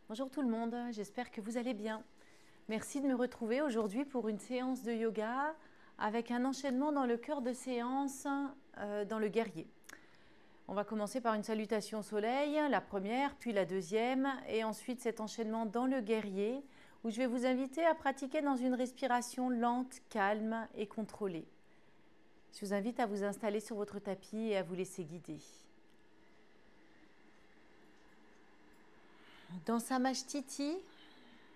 Bonjour tout le monde, j'espère que vous allez bien. Merci de me retrouver aujourd'hui pour une séance de yoga avec un enchaînement dans le cœur de séance dans le guerrier. On va commencer par une salutation au soleil, la première, puis la deuxième, et ensuite cet enchaînement dans le guerrier où je vais vous inviter à pratiquer dans une respiration lente, calme et contrôlée. Je vous invite à vous installer sur votre tapis et à vous laisser guider. Dans Samasthiti,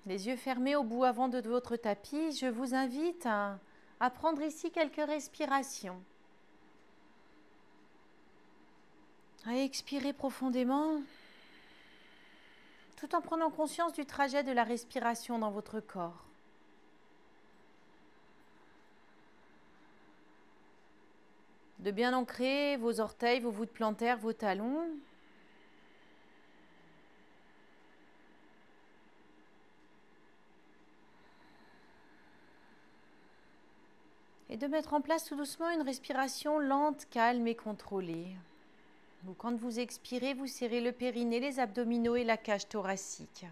les yeux fermés au bout avant de votre tapis, je vous invite à prendre ici quelques respirations. À expirer profondément, tout en prenant conscience du trajet de la respiration dans votre corps. De bien ancrer vos orteils, vos voûtes plantaires, vos talons. Et de mettre en place tout doucement une respiration lente, calme et contrôlée. Donc, quand vous expirez, vous serrez le périnée, les abdominaux et la cage thoracique.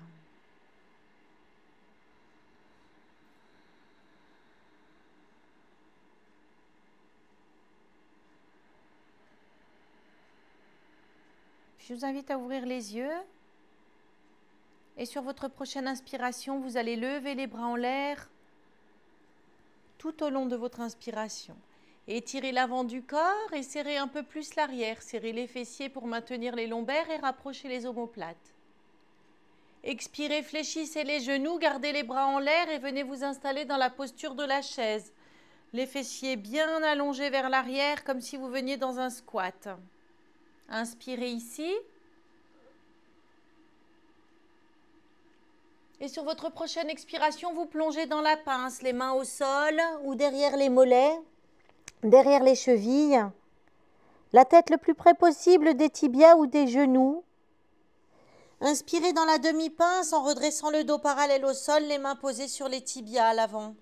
Je vous invite à ouvrir les yeux. Et sur votre prochaine inspiration, vous allez lever les bras en l'air tout au long de votre inspiration. Étirez l'avant du corps et serrez un peu plus l'arrière. Serrez les fessiers pour maintenir les lombaires et rapprochez les omoplates. Expirez, fléchissez les genoux, gardez les bras en l'air et venez vous installer dans la posture de la chaise. Les fessiers bien allongés vers l'arrière comme si vous veniez dans un squat. Inspirez ici. Et sur votre prochaine expiration, vous plongez dans la pince, les mains au sol ou derrière les mollets, derrière les chevilles, la tête le plus près possible des tibias ou des genoux. Inspirez dans la demi-pince en redressant le dos parallèle au sol, les mains posées sur les tibias à l'avant.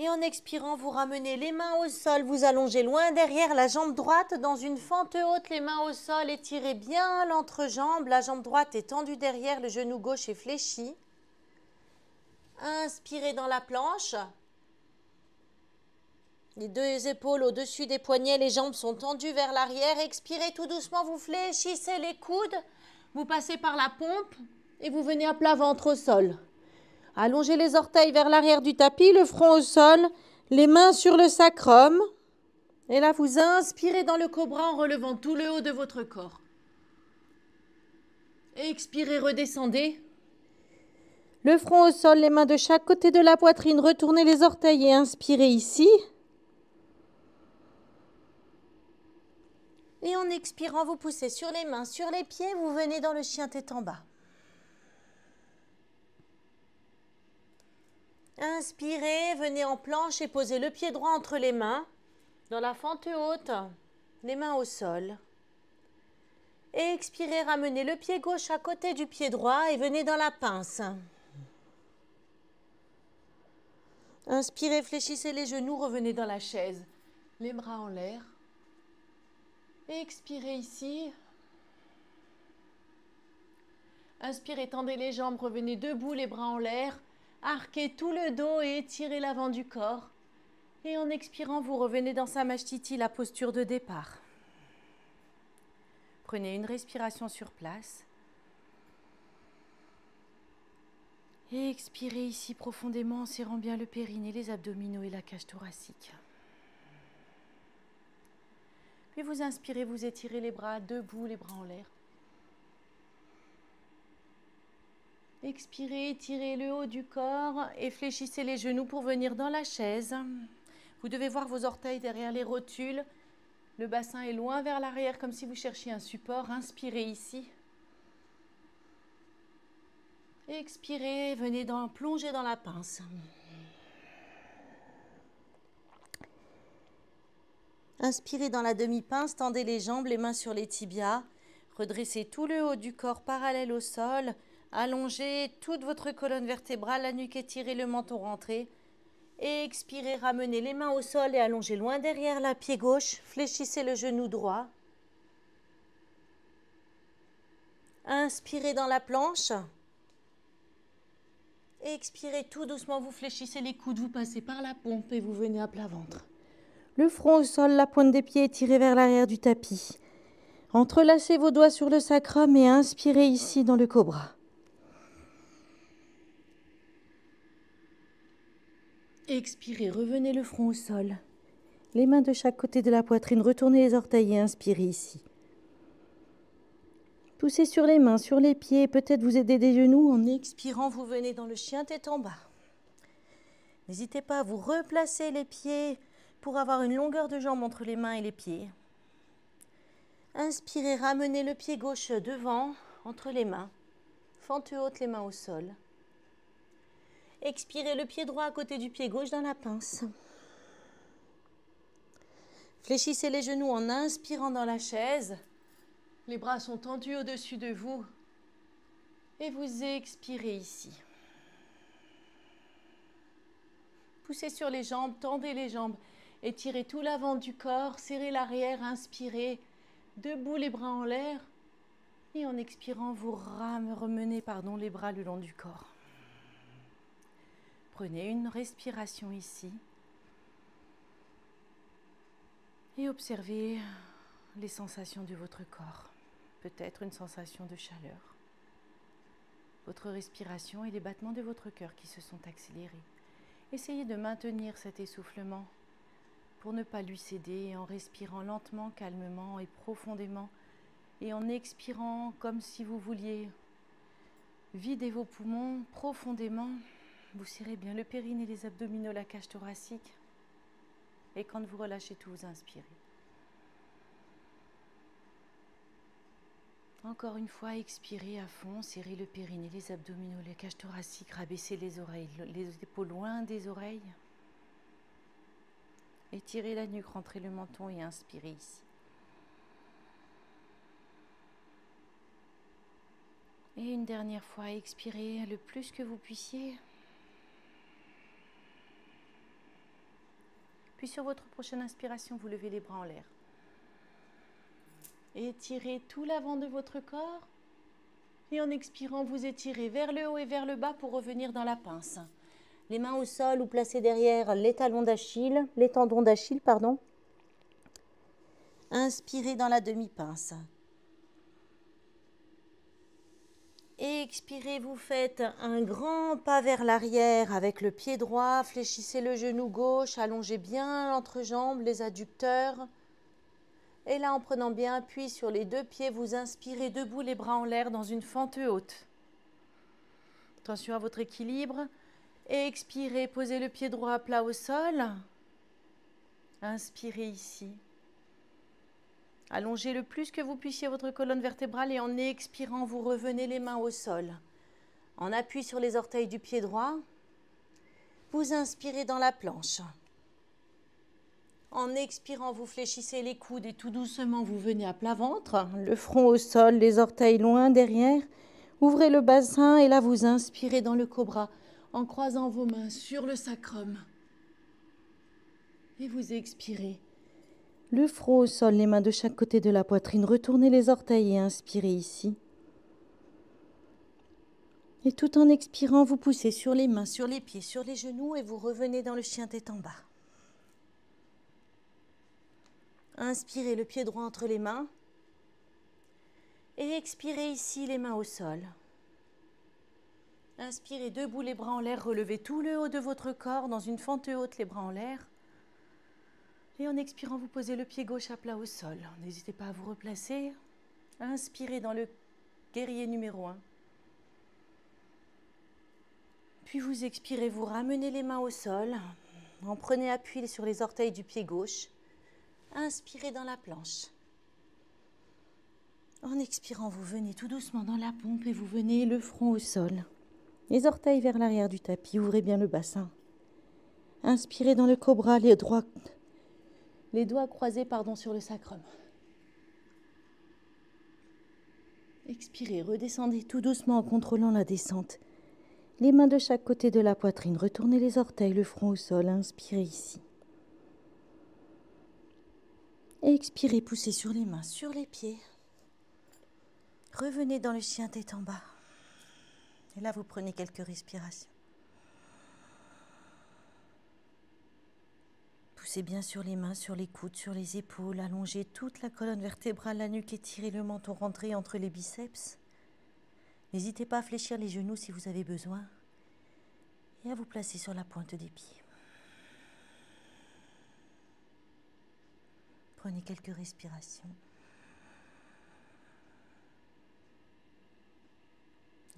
Et en expirant, vous ramenez les mains au sol, vous allongez loin derrière la jambe droite dans une fente haute, les mains au sol, étirez bien l'entrejambe, la jambe droite est tendue derrière, le genou gauche est fléchi. Inspirez dans la planche. Les deux épaules au-dessus des poignets, les jambes sont tendues vers l'arrière. Expirez tout doucement, vous fléchissez les coudes, vous passez par la pompe et vous venez à plat ventre au sol. Allongez les orteils vers l'arrière du tapis, le front au sol, les mains sur le sacrum. Et là, vous inspirez dans le cobra en relevant tout le haut de votre corps. Expirez, redescendez. Le front au sol, les mains de chaque côté de la poitrine. Retournez les orteils et inspirez ici. Et en expirant, vous poussez sur les mains, sur les pieds. Vous venez dans le chien tête en bas. Inspirez, venez en planche et posez le pied droit entre les mains, dans la fente haute, les mains au sol. Et expirez, ramenez le pied gauche à côté du pied droit et venez dans la pince. Inspirez, fléchissez les genoux, revenez dans la chaise, les bras en l'air. Expirez ici. Inspirez, tendez les jambes, revenez debout, les bras en l'air. Arquez tout le dos et étirez l'avant du corps. Et en expirant, vous revenez dans Samasthiti, la posture de départ. Prenez une respiration sur place. Et expirez ici profondément en serrant bien le périnée, les abdominaux et la cage thoracique. Puis vous inspirez, vous étirez les bras debout, les bras en l'air. Expirez, étirez le haut du corps et fléchissez les genoux pour venir dans la chaise. Vous devez voir vos orteils derrière les rotules. Le bassin est loin vers l'arrière comme si vous cherchiez un support. Inspirez ici. Expirez, venez plonger dans la pince. Inspirez dans la demi-pince, tendez les jambes, les mains sur les tibias. Redressez tout le haut du corps parallèle au sol. Allongez toute votre colonne vertébrale, la nuque étirée, le menton rentré. Et expirez, ramenez les mains au sol et allongez loin derrière la pied gauche. Fléchissez le genou droit. Inspirez dans la planche. Expirez tout doucement, vous fléchissez les coudes, vous passez par la pompe et vous venez à plat ventre. Le front au sol, la pointe des pieds étirée vers l'arrière du tapis. Entrelacez vos doigts sur le sacrum et inspirez ici dans le cobra. Expirez, revenez le front au sol. Les mains de chaque côté de la poitrine, retournez les orteils et inspirez ici. Poussez sur les mains, sur les pieds, peut-être vous aidez des genoux. En expirant, vous venez dans le chien tête en bas. N'hésitez pas à vous replacer les pieds pour avoir une longueur de jambe entre les mains et les pieds. Inspirez, ramenez le pied gauche devant, entre les mains. Fente haute, les mains au sol. Expirez le pied droit à côté du pied gauche dans la pince. Fléchissez les genoux en inspirant dans la chaise. Les bras sont tendus au-dessus de vous. Et vous expirez ici. Poussez sur les jambes, tendez les jambes. Étirez tout l'avant du corps, serrez l'arrière, inspirez. Debout, les bras en l'air. Et en expirant, vous remenez les bras le long du corps. Prenez une respiration ici. Et observez les sensations de votre corps. Peut-être une sensation de chaleur. Votre respiration et les battements de votre cœur qui se sont accélérés. Essayez de maintenir cet essoufflement pour ne pas lui céder en respirant lentement, calmement et profondément et en expirant comme si vous vouliez vider vos poumons profondément. Vous serrez bien le périnée, les abdominaux, la cage thoracique et quand vous relâchez tout, vous inspirez. Encore une fois, expirez à fond, serrez le périnée, les abdominaux, les cages thoraciques, rabaissez les oreilles, les épaules loin des oreilles. Étirez la nuque, rentrez le menton et inspirez ici. Et une dernière fois, expirez le plus que vous puissiez. Puis sur votre prochaine inspiration, vous levez les bras en l'air. Étirez tout l'avant de votre corps. Et en expirant, vous étirez vers le haut et vers le bas pour revenir dans la pince. Les mains au sol ou placées derrière les tendons d'Achille, pardon. Inspirez dans la demi-pince. Expirez, vous faites un grand pas vers l'arrière avec le pied droit. Fléchissez le genou gauche, allongez bien l'entrejambe, les adducteurs. Et là, en prenant bien appui sur les deux pieds, vous inspirez debout, les bras en l'air dans une fente haute. Attention à votre équilibre. Expirez, posez le pied droit à plat au sol. Inspirez ici. Allongez le plus que vous puissiez votre colonne vertébrale et en expirant, vous revenez les mains au sol. En appui sur les orteils du pied droit, vous inspirez dans la planche. En expirant, vous fléchissez les coudes et tout doucement, vous venez à plat ventre. Le front au sol, les orteils loin derrière. Ouvrez le bassin et là, vous inspirez dans le cobra en croisant vos mains sur le sacrum. Et vous expirez. Le front au sol, les mains de chaque côté de la poitrine. Retournez les orteils et inspirez ici. Et tout en expirant, vous poussez sur les mains, sur les pieds, sur les genoux et vous revenez dans le chien tête en bas. Inspirez le pied droit entre les mains. Et expirez ici, les mains au sol. Inspirez debout, les bras en l'air. Relevez tout le haut de votre corps dans une fente haute, les bras en l'air. Et en expirant, vous posez le pied gauche à plat au sol. N'hésitez pas à vous replacer. Inspirez dans le guerrier numéro 1. Puis vous expirez, vous ramenez les mains au sol. En prenez appui sur les orteils du pied gauche. Inspirez dans la planche. En expirant, vous venez tout doucement dans la pompe et vous venez le front au sol. Les orteils vers l'arrière du tapis, ouvrez bien le bassin. Inspirez dans le cobra, les doigts croisés sur le sacrum. Expirez, redescendez tout doucement en contrôlant la descente. Les mains de chaque côté de la poitrine, retournez les orteils, le front au sol, inspirez ici. Expirez, poussez sur les mains, sur les pieds. Revenez dans le chien tête en bas. Et là, vous prenez quelques respirations. Poussez bien sur les mains, sur les coudes, sur les épaules. Allongez toute la colonne vertébrale, la nuque étirée, le menton rentré entre les biceps. N'hésitez pas à fléchir les genoux si vous avez besoin. Et à vous placer sur la pointe des pieds. Prenez quelques respirations.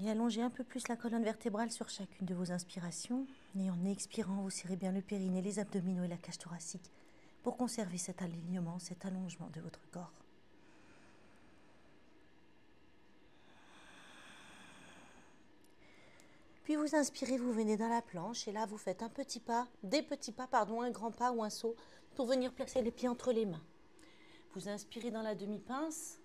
Et allongez un peu plus la colonne vertébrale sur chacune de vos inspirations. Et en expirant, vous serrez bien le périnée, les abdominaux et la cage thoracique pour conserver cet alignement, cet allongement de votre corps. Puis vous inspirez, vous venez dans la planche et là vous faites un petit pas, un grand pas ou un saut pour venir placer les pieds entre les mains. Vous inspirez dans la demi-pince.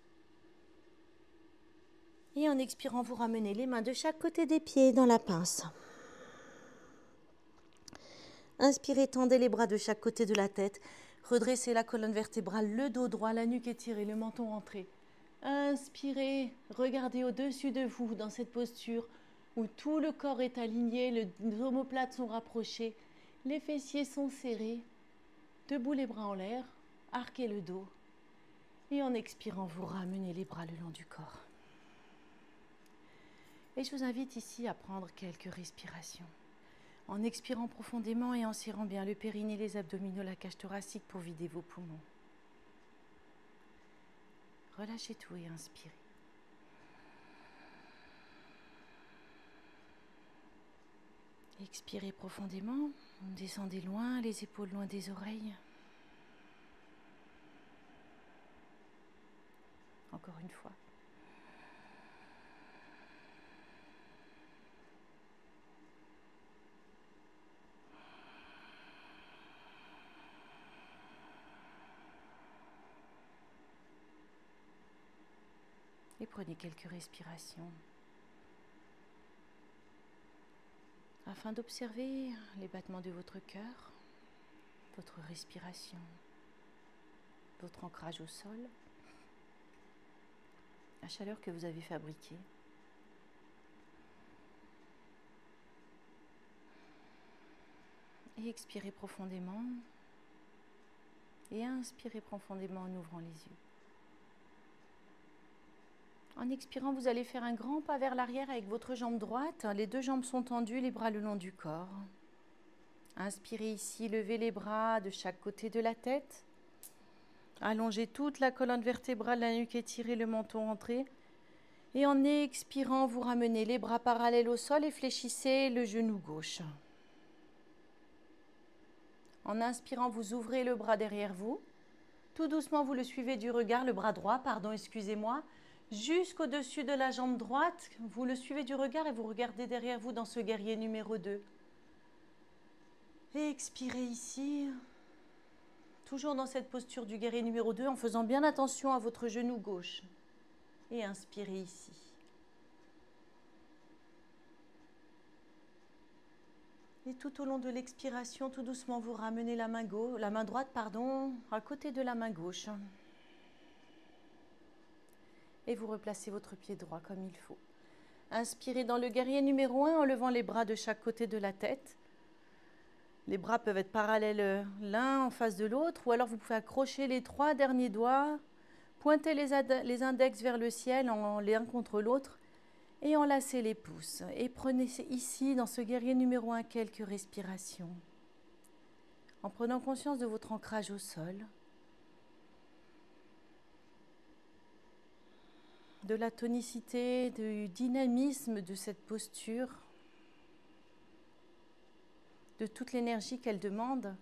Et en expirant, vous ramenez les mains de chaque côté des pieds dans la pince. Inspirez, tendez les bras de chaque côté de la tête. Redressez la colonne vertébrale, le dos droit, la nuque étirée, le menton rentré. Inspirez, regardez au-dessus de vous dans cette posture où tout le corps est aligné, les omoplates sont rapprochés, les fessiers sont serrés. Debout, les bras en l'air, arquez le dos. Et en expirant, vous ramenez les bras le long du corps. Et je vous invite ici à prendre quelques respirations. En expirant profondément et en serrant bien le périnée, les abdominaux, la cage thoracique pour vider vos poumons. Relâchez tout et inspirez. Expirez profondément. Descendez loin, les épaules loin des oreilles. Encore une fois. Et prenez quelques respirations afin d'observer les battements de votre cœur, votre respiration, votre ancrage au sol, la chaleur que vous avez fabriquée. Et expirez profondément et inspirez profondément en ouvrant les yeux. En expirant, vous allez faire un grand pas vers l'arrière avec votre jambe droite. Les deux jambes sont tendues, les bras le long du corps. Inspirez ici, levez les bras de chaque côté de la tête. Allongez toute la colonne vertébrale, la nuque étirée, le menton rentré. Et en expirant, vous ramenez les bras parallèles au sol et fléchissez le genou gauche. En inspirant, vous ouvrez le bras derrière vous. Tout doucement, vous le suivez du regard, le bras droit, excusez-moi. Jusqu'au-dessus de la jambe droite, vous le suivez du regard et vous regardez derrière vous dans ce guerrier numéro 2. Et expirez ici, toujours dans cette posture du guerrier numéro 2, en faisant bien attention à votre genou gauche. Et inspirez ici. Et tout au long de l'expiration, tout doucement, vous ramenez la main droite, à côté de la main gauche. Et vous replacez votre pied droit comme il faut. Inspirez dans le guerrier numéro 1 en levant les bras de chaque côté de la tête. Les bras peuvent être parallèles l'un en face de l'autre, ou alors vous pouvez accrocher les 3 derniers doigts, pointer les index vers le ciel l'un contre l'autre et enlacer les pouces. Et prenez ici, dans ce guerrier numéro 1, quelques respirations. En prenant conscience de votre ancrage au sol, de la tonicité, du dynamisme de cette posture, de toute l'énergie qu'elle demande.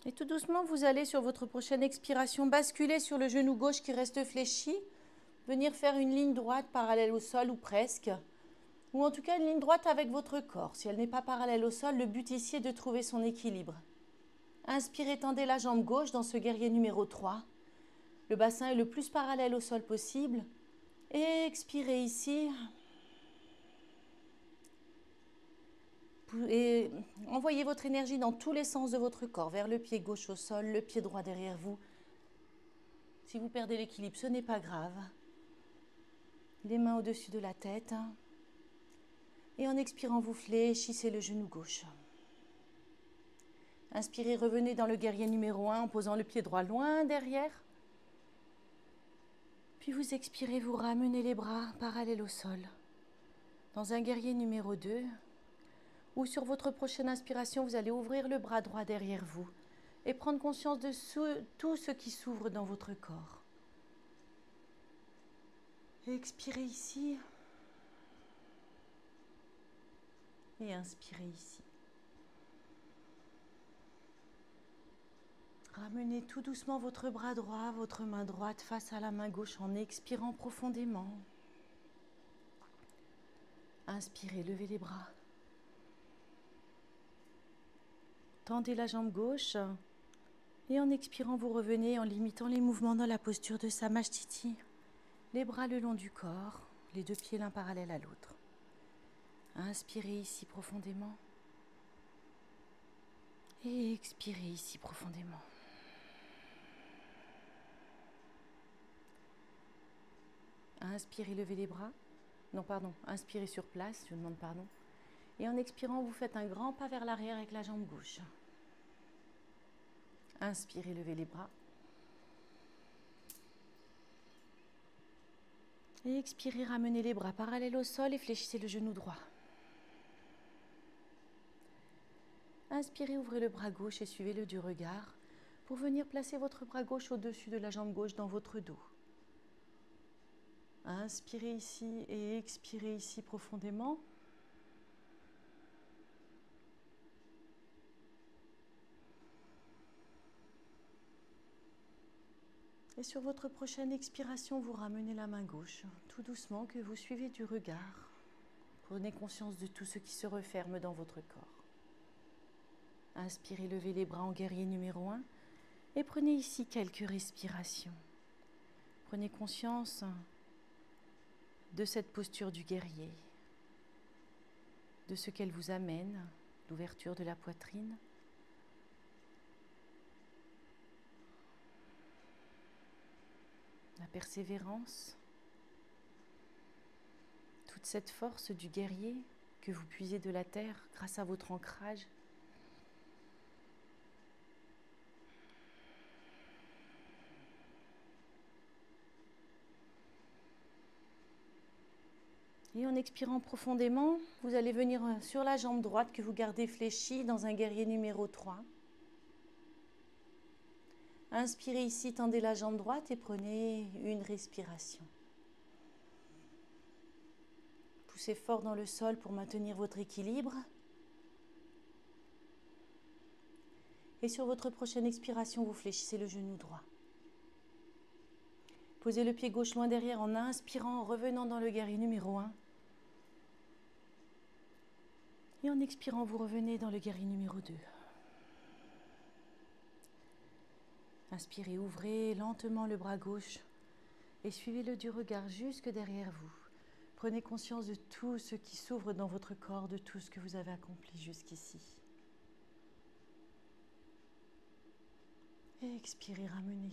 Et tout doucement, vous allez sur votre prochaine expiration basculer sur le genou gauche qui reste fléchi, venir faire une ligne droite parallèle au sol ou presque. Ou en tout cas une ligne droite avec votre corps. Si elle n'est pas parallèle au sol, le but ici est de trouver son équilibre. Inspirez, tendez la jambe gauche dans ce guerrier numéro 3. Le bassin est le plus parallèle au sol possible. Et expirez ici. Et envoyez votre énergie dans tous les sens de votre corps, vers le pied gauche au sol, le pied droit derrière vous. Si vous perdez l'équilibre, ce n'est pas grave. Les mains au-dessus de la tête. Et en expirant, vous fléchissez le genou gauche. Inspirez, revenez dans le guerrier numéro 1 en posant le pied droit loin derrière. Puis vous expirez, vous ramenez les bras parallèles au sol. Dans un guerrier numéro 2, ou sur votre prochaine inspiration, vous allez ouvrir le bras droit derrière vous et prendre conscience de tout ce qui s'ouvre dans votre corps. Et expirez ici. Et inspirez ici. Ramenez tout doucement votre bras droit, votre main droite face à la main gauche en expirant profondément. Inspirez, levez les bras. Tendez la jambe gauche et en expirant, vous revenez en limitant les mouvements dans la posture de Samasthiti. Les bras le long du corps, les deux pieds l'un parallèle à l'autre. Inspirez ici profondément et expirez ici profondément. Inspirez, levez les bras. Non, pardon, inspirez sur place, je demande pardon. Et en expirant, vous faites un grand pas vers l'arrière avec la jambe gauche. Inspirez, levez les bras. Et expirez, ramenez les bras parallèles au sol et fléchissez le genou droit. Inspirez, ouvrez le bras gauche et suivez-le du regard pour venir placer votre bras gauche au-dessus de la jambe gauche dans votre dos. Inspirez ici et expirez ici profondément. Et sur votre prochaine expiration, vous ramenez la main gauche, tout doucement, que vous suivez du regard. Prenez conscience de tout ce qui se referme dans votre corps. Inspirez, levez les bras en guerrier numéro 1 et prenez ici quelques respirations. Prenez conscience de cette posture du guerrier, de ce qu'elle vous amène, l'ouverture de la poitrine. La persévérance, toute cette force du guerrier que vous puisez de la terre grâce à votre ancrage. Et en expirant profondément, vous allez venir sur la jambe droite que vous gardez fléchie dans un guerrier numéro 3. Inspirez ici, tendez la jambe droite et prenez une respiration. Poussez fort dans le sol pour maintenir votre équilibre. Et sur votre prochaine expiration, vous fléchissez le genou droit. Posez le pied gauche loin derrière en inspirant, en revenant dans le guerrier numéro 1. Et en expirant, vous revenez dans le guerrier numéro 2. Inspirez, ouvrez lentement le bras gauche et suivez-le du regard jusque derrière vous. Prenez conscience de tout ce qui s'ouvre dans votre corps, de tout ce que vous avez accompli jusqu'ici. Et expirez, ramenez.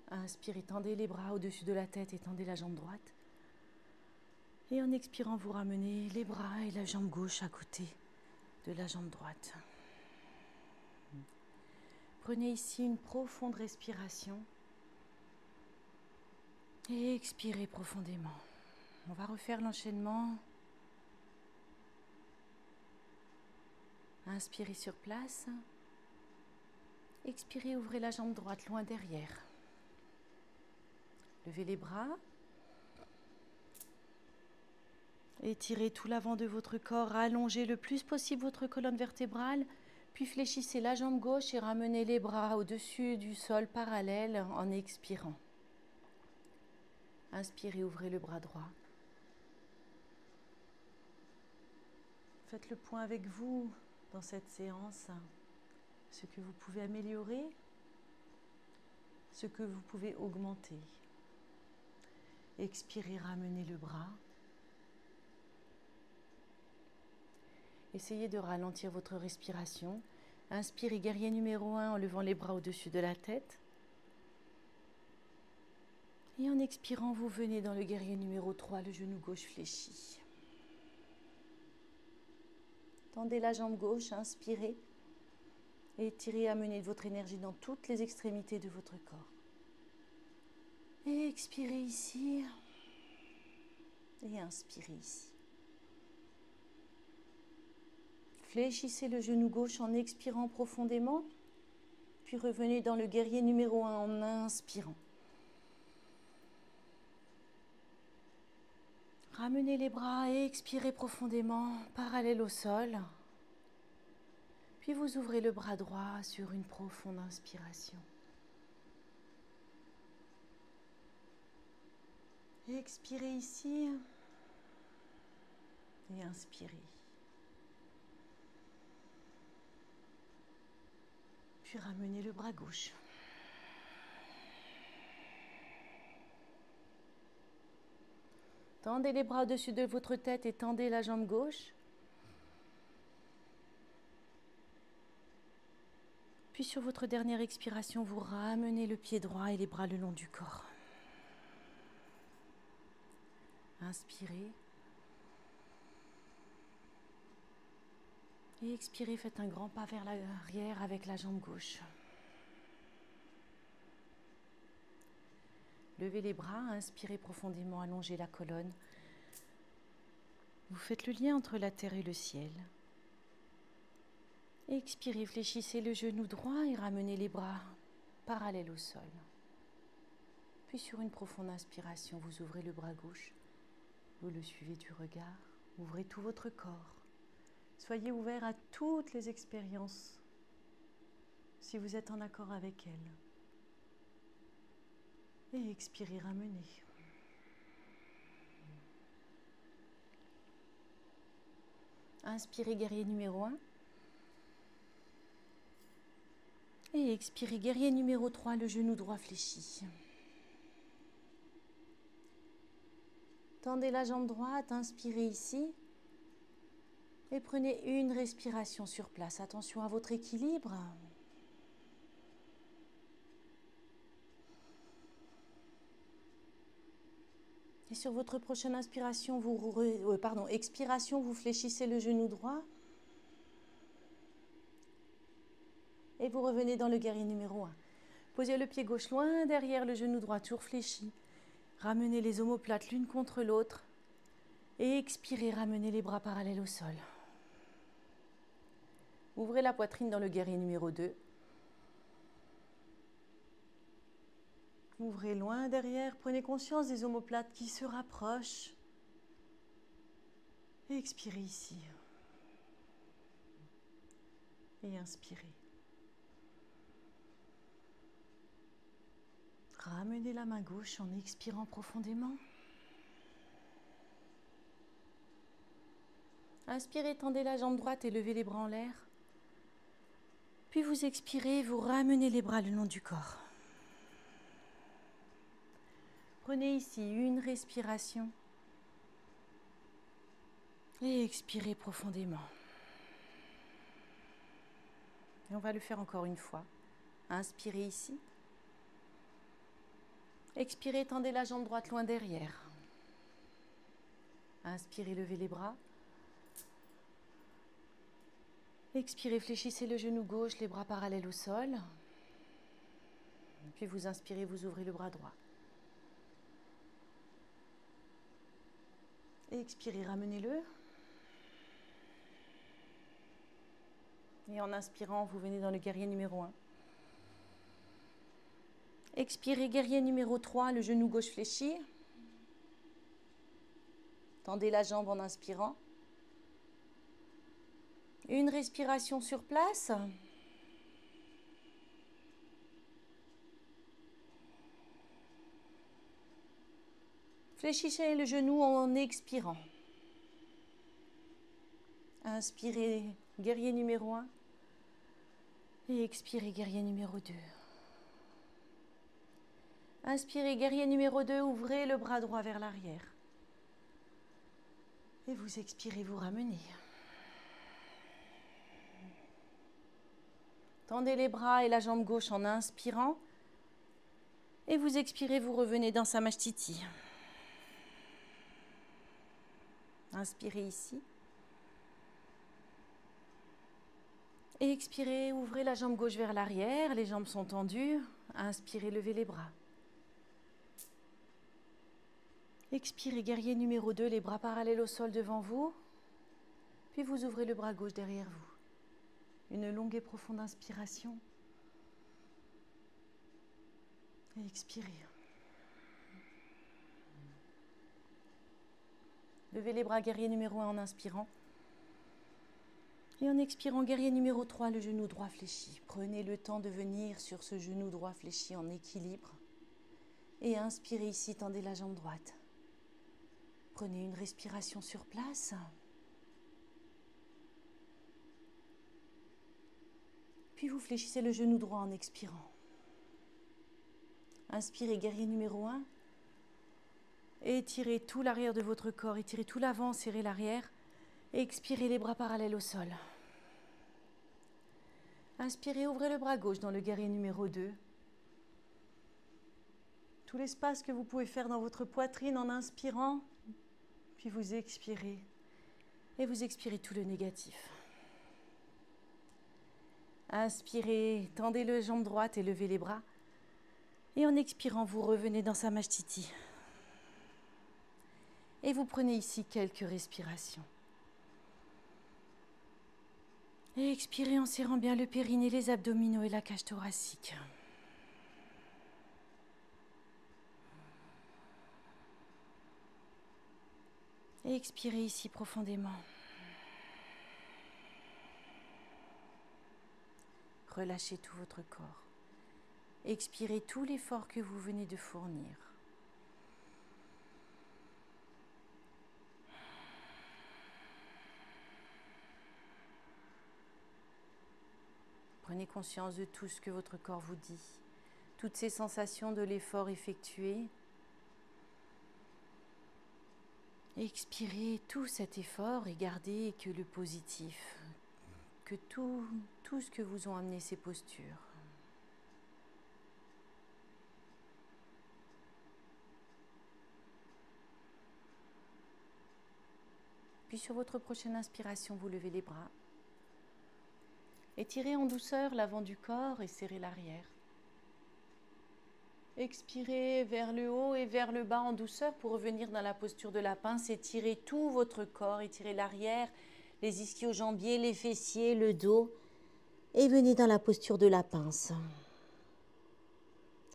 Inspirez, tendez les bras au-dessus de la tête et tendez la jambe droite. Et en expirant, vous ramenez les bras et la jambe gauche à côté de la jambe droite. Prenez ici une profonde respiration et expirez profondément. On va refaire l'enchaînement. Inspirez sur place. Expirez, ouvrez la jambe droite loin derrière. Levez les bras. Étirez tout l'avant de votre corps, allongez le plus possible votre colonne vertébrale, puis fléchissez la jambe gauche et ramenez les bras au-dessus du sol parallèle en expirant. Inspirez, ouvrez le bras droit. Faites le point avec vous dans cette séance, ce que vous pouvez améliorer, ce que vous pouvez augmenter. Expirez, ramenez le bras. Essayez de ralentir votre respiration. Inspirez, guerrier numéro 1 en levant les bras au-dessus de la tête. Et en expirant, vous venez dans le guerrier numéro 3, le genou gauche fléchi. Tendez la jambe gauche, inspirez. Et étirez, amenez votre énergie dans toutes les extrémités de votre corps. Et expirez ici. Et inspirez ici. Fléchissez le genou gauche en expirant profondément. Puis revenez dans le guerrier numéro 1 en inspirant. Ramenez les bras et expirez profondément, parallèle au sol. Puis vous ouvrez le bras droit sur une profonde inspiration. Expirez ici et inspirez. Puis ramenez le bras gauche. Tendez les bras au-dessus de votre tête et tendez la jambe gauche. Puis sur votre dernière expiration, vous ramenez le pied droit et les bras le long du corps. Inspirez. Et expirez, faites un grand pas vers l'arrière avec la jambe gauche. Levez les bras, inspirez profondément, allongez la colonne. Vous faites le lien entre la terre et le ciel. Expirez, fléchissez le genou droit et ramenez les bras parallèles au sol. Puis sur une profonde inspiration, vous ouvrez le bras gauche. Vous le suivez du regard. Ouvrez tout votre corps. Soyez ouvert à toutes les expériences si vous êtes en accord avec elles. Et expirez, ramenez. Inspirez, guerrier numéro 1. Et expirez, guerrier numéro 3, le genou droit fléchi. Tendez la jambe droite, inspirez ici. Et prenez une respiration sur place. Attention à votre équilibre. Et sur votre prochaine inspiration, expiration, vous fléchissez le genou droit. Et vous revenez dans le guerrier numéro 1. Posez le pied gauche loin derrière le genou droit, toujours fléchi. Ramenez les omoplates l'une contre l'autre. Et expirez, ramenez les bras parallèles au sol. Ouvrez la poitrine dans le guerrier numéro 2. Ouvrez loin derrière, prenez conscience des omoplates qui se rapprochent. Et expirez ici. Et inspirez. Ramenez la main gauche en expirant profondément. Inspirez, tendez la jambe droite et levez les bras en l'air. Puis vous expirez, vous ramenez les bras le long du corps. Prenez ici une respiration. Et expirez profondément. Et on va le faire encore une fois. Inspirez ici. Expirez, tendez la jambe droite loin derrière. Inspirez, levez les bras. Expirez, fléchissez le genou gauche, les bras parallèles au sol. Puis vous inspirez, vous ouvrez le bras droit. Expirez, ramenez-le. Et en inspirant, vous venez dans le guerrier numéro 1. Expirez, guerrier numéro 3, le genou gauche fléchi. Tendez la jambe en inspirant. Une respiration sur place. Fléchissez le genou en expirant. Inspirez, guerrier numéro 1. Et expirez, guerrier numéro 2. Inspirez, guerrier numéro 2, ouvrez le bras droit vers l'arrière. Et vous expirez, vous ramenez. Tendez les bras et la jambe gauche en inspirant. Et vous expirez, vous revenez dans Samasthiti. Inspirez ici. Et expirez, ouvrez la jambe gauche vers l'arrière. Les jambes sont tendues. Inspirez, levez les bras. Expirez, guerrier numéro 2, les bras parallèles au sol devant vous. Puis vous ouvrez le bras gauche derrière vous. Une longue et profonde inspiration. Et expirez. Levez les bras, guerrier numéro 1 en inspirant. Et en expirant, guerrier numéro 3, le genou droit fléchi. Prenez le temps de venir sur ce genou droit fléchi en équilibre. Et inspirez ici, tendez la jambe droite. Prenez une respiration sur place. Puis vous fléchissez le genou droit en expirant. Inspirez, guerrier numéro 1. Et étirez tout l'arrière de votre corps. Étirez tout l'avant, serrez l'arrière. Et expirez les bras parallèles au sol. Inspirez, ouvrez le bras gauche dans le guerrier numéro 2. Tout l'espace que vous pouvez faire dans votre poitrine en inspirant. Puis vous expirez. Et vous expirez tout le négatif. Inspirez, tendez la jambe droite et levez les bras. Et en expirant, vous revenez dans Samasthiti. Et vous prenez ici quelques respirations. Et expirez en serrant bien le périnée, les abdominaux et la cage thoracique. Et expirez ici profondément. Relâchez tout votre corps. Expirez tout l'effort que vous venez de fournir. Prenez conscience de tout ce que votre corps vous dit, toutes ces sensations de l'effort effectué. Expirez tout cet effort et gardez que le positif, que tout ce que vous ont amené ces postures. Puis sur votre prochaine inspiration, vous levez les bras. Étirez en douceur l'avant du corps et serrez l'arrière. Expirez vers le haut et vers le bas en douceur pour revenir dans la posture de la pince. Étirez tout votre corps, étirez l'arrière, les ischio-jambiers, les fessiers, le dos. Et venez dans la posture de la pince.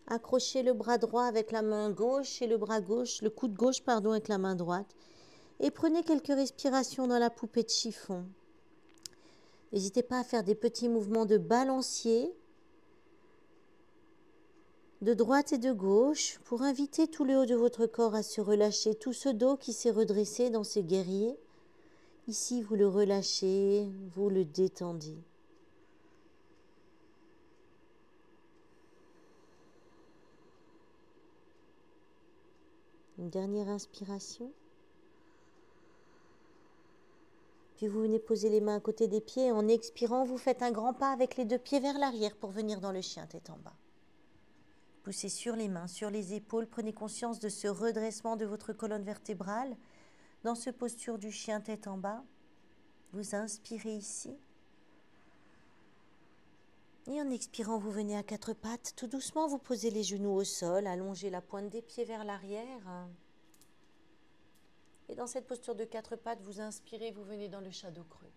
Accrochez le bras droit avec la main gauche et le coude gauche avec la main droite. Et prenez quelques respirations dans la poupée de chiffon. N'hésitez pas à faire des petits mouvements de balancier, de droite et de gauche, pour inviter tout le haut de votre corps à se relâcher. Tout ce dos qui s'est redressé dans ce guerrier, ici vous le relâchez, vous le détendez. Une dernière inspiration. Puis vous venez poser les mains à côté des pieds. En expirant, vous faites un grand pas avec les deux pieds vers l'arrière pour venir dans le chien tête en bas. Poussez sur les mains, sur les épaules. Prenez conscience de ce redressement de votre colonne vertébrale. Dans ce posture du chien tête en bas, vous inspirez ici. Et en expirant, vous venez à quatre pattes. Tout doucement, vous posez les genoux au sol. Allongez la pointe des pieds vers l'arrière. Et dans cette posture de quatre pattes, vous inspirez, vous venez dans le shadow creux.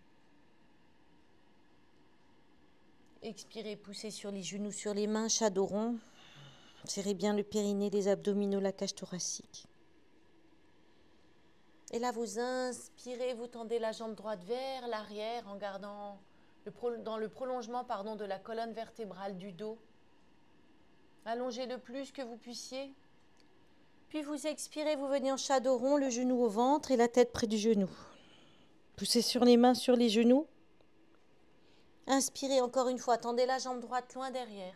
Expirez, poussez sur les genoux, sur les mains, shadow rond. Serrez bien le périnée, les abdominaux, la cage thoracique. Et là, vous inspirez, vous tendez la jambe droite vers l'arrière en gardant dans le prolongement de la colonne vertébrale du dos. Allongez le plus que vous puissiez. Puis vous expirez, vous venez en shadow rond, le genou au ventre et la tête près du genou. Poussez sur les mains, sur les genoux. Inspirez encore une fois, tendez la jambe droite loin derrière.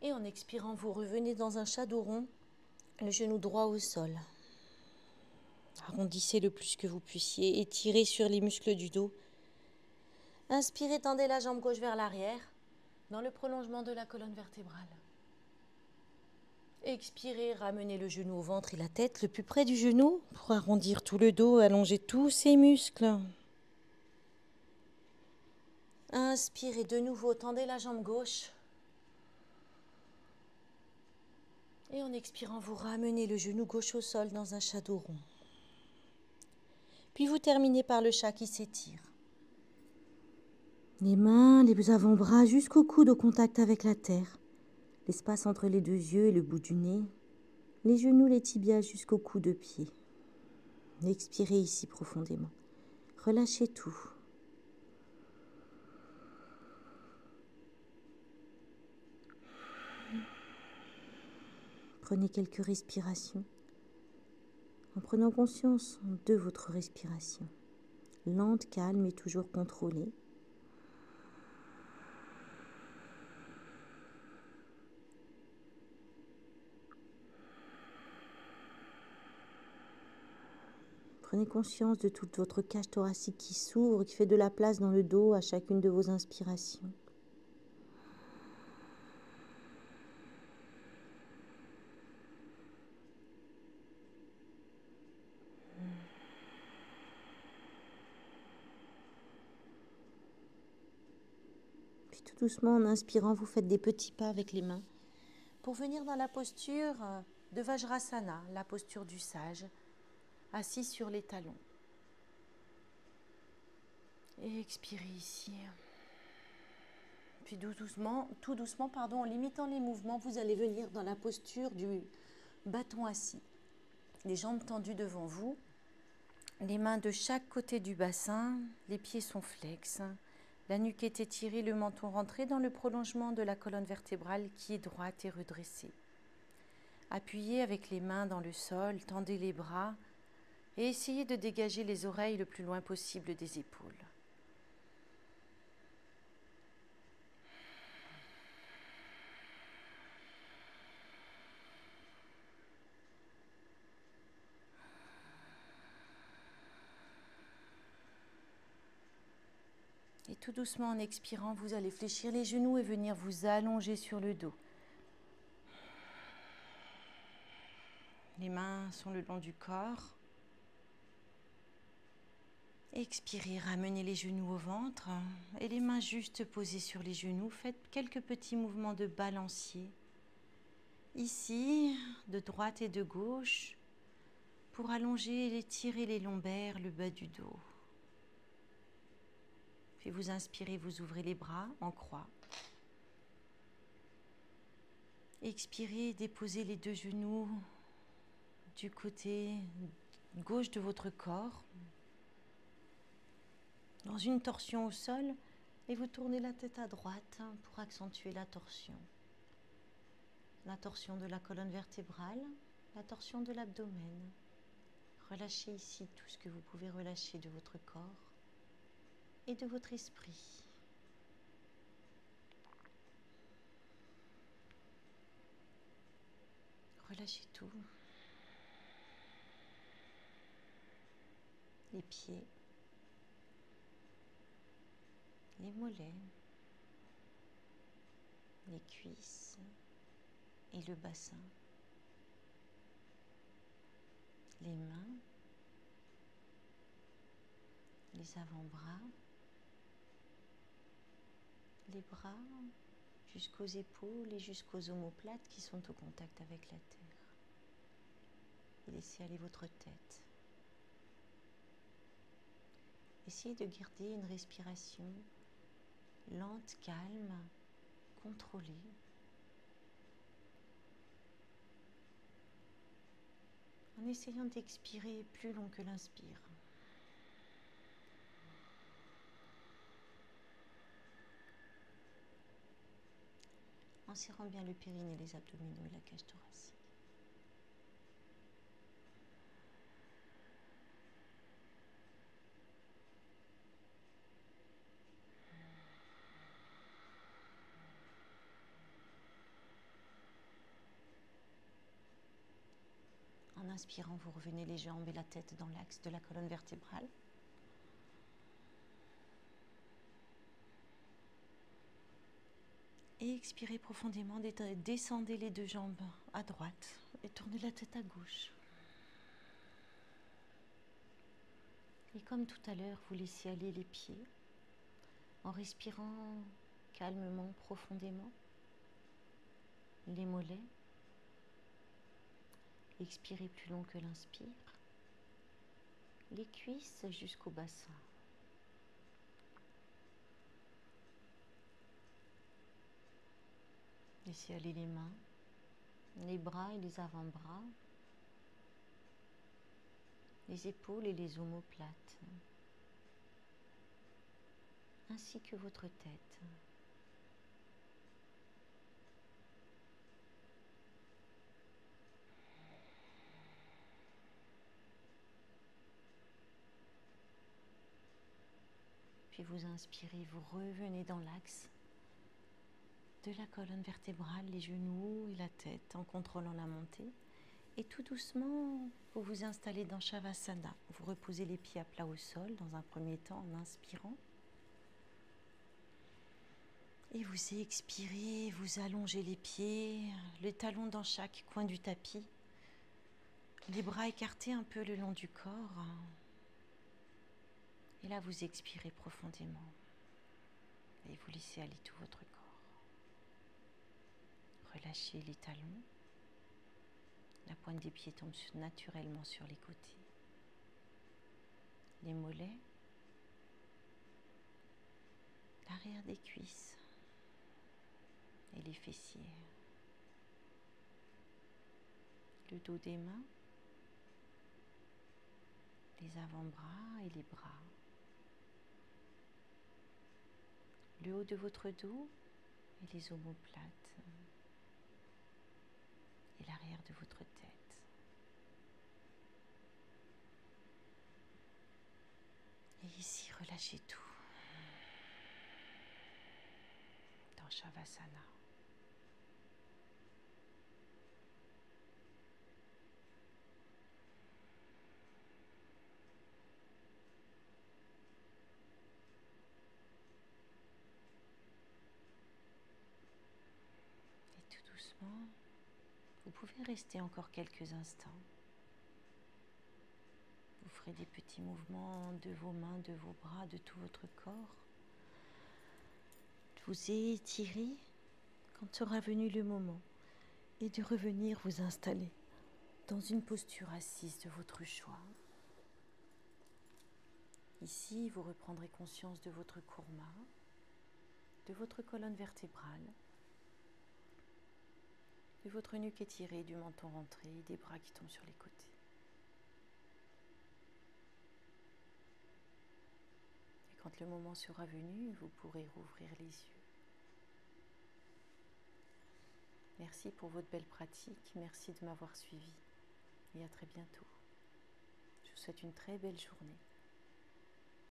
Et en expirant, vous revenez dans un shadow rond, le genou droit au sol. Arrondissez le plus que vous puissiez, étirez sur les muscles du dos. Inspirez, tendez la jambe gauche vers l'arrière, dans le prolongement de la colonne vertébrale. Expirez, ramenez le genou au ventre et la tête le plus près du genou pour arrondir tout le dos, allonger tous ces muscles. Inspirez de nouveau, tendez la jambe gauche. Et en expirant, vous ramenez le genou gauche au sol dans un shadow rond. Puis vous terminez par le chat qui s'étire. Les mains, les avant-bras jusqu'au coude au contact avec la terre. L'espace entre les deux yeux et le bout du nez. Les genoux, les tibias jusqu'au cou de pied. Expirez ici profondément. Relâchez tout. Prenez quelques respirations en prenant conscience de votre respiration. Lente, calme et toujours contrôlée. Prenez conscience de toute votre cage thoracique qui s'ouvre, qui fait de la place dans le dos à chacune de vos inspirations. Puis tout doucement, en inspirant, vous faites des petits pas avec les mains pour venir dans la posture de Vajrasana, la posture du sage, assis sur les talons. Et expirez ici. Puis tout doucement, en limitant les mouvements, vous allez venir dans la posture du bâton assis. Les jambes tendues devant vous, les mains de chaque côté du bassin, les pieds sont flex, la nuque est étirée, le menton rentré dans le prolongement de la colonne vertébrale qui est droite et redressée. Appuyez avec les mains dans le sol, tendez les bras et essayez de dégager les oreilles le plus loin possible des épaules. Et tout doucement, en expirant, vous allez fléchir les genoux et venir vous allonger sur le dos. Les mains sont le long du corps. Expirez, ramenez les genoux au ventre et les mains juste posées sur les genoux. Faites quelques petits mouvements de balancier. Ici, de droite et de gauche, pour allonger et étirer les lombaires, le bas du dos. Puis vous inspirez, vous ouvrez les bras en croix. Expirez, déposez les deux genoux du côté gauche de votre corps, dans une torsion au sol, et vous tournez la tête à droite pour accentuer la torsion. La torsion de la colonne vertébrale, la torsion de l'abdomen. Relâchez ici tout ce que vous pouvez relâcher de votre corps et de votre esprit. Relâchez tout. Les pieds, les mollets, les cuisses et le bassin. Les mains, les avant-bras, les bras jusqu'aux épaules et jusqu'aux omoplates qui sont au contact avec la terre. Et laissez aller votre tête. Essayez de garder une respiration lente, calme, contrôlée. En essayant d'expirer plus long que l'inspire. En serrant bien le périnée, les abdominaux et la cage thoracique. inspirant, vous revenez les jambes et la tête dans l'axe de la colonne vertébrale. Et expirez profondément, descendez les 2 jambes à droite et tournez la tête à gauche. Et comme tout à l'heure, vous laissez aller les pieds en respirant calmement, profondément, les mollets. Expirez plus long que l'inspire. Les cuisses jusqu'au bassin. Laissez aller les mains, les bras et les avant-bras, les épaules et les omoplates, ainsi que votre tête. Puis vous inspirez, vous revenez dans l'axe de la colonne vertébrale, les genoux et la tête en contrôlant la montée. Et tout doucement, vous vous installez dans Shavasana. Vous reposez les pieds à plat au sol dans un premier temps en inspirant. Et vous expirez, vous allongez les pieds, les talons dans chaque coin du tapis. Les bras écartés un peu le long du corps. Et là, vous expirez profondément. Et vous laissez aller tout votre corps. Relâchez les talons. La pointe des pieds tombe naturellement sur les côtés. Les mollets. L'arrière des cuisses. Et les fessiers. Le dos des mains. Les avant-bras et les bras. Le haut de votre dos et les omoplates. Et l'arrière de votre tête. Et ici, relâchez tout. Dans Shavasana. Et tout doucement, vous pouvez rester encore quelques instants. Vous ferez des petits mouvements de vos mains, de vos bras, de tout votre corps. Vous étirez quand sera venu le moment et de revenir vous installer dans une posture assise de votre choix. Ici, vous reprendrez conscience de votre kurma, de votre colonne vertébrale, de votre nuque étirée, du menton rentré, des bras qui tombent sur les côtés. Et quand le moment sera venu, vous pourrez rouvrir les yeux. Merci pour votre belle pratique, merci de m'avoir suivi et à très bientôt. Je vous souhaite une très belle journée.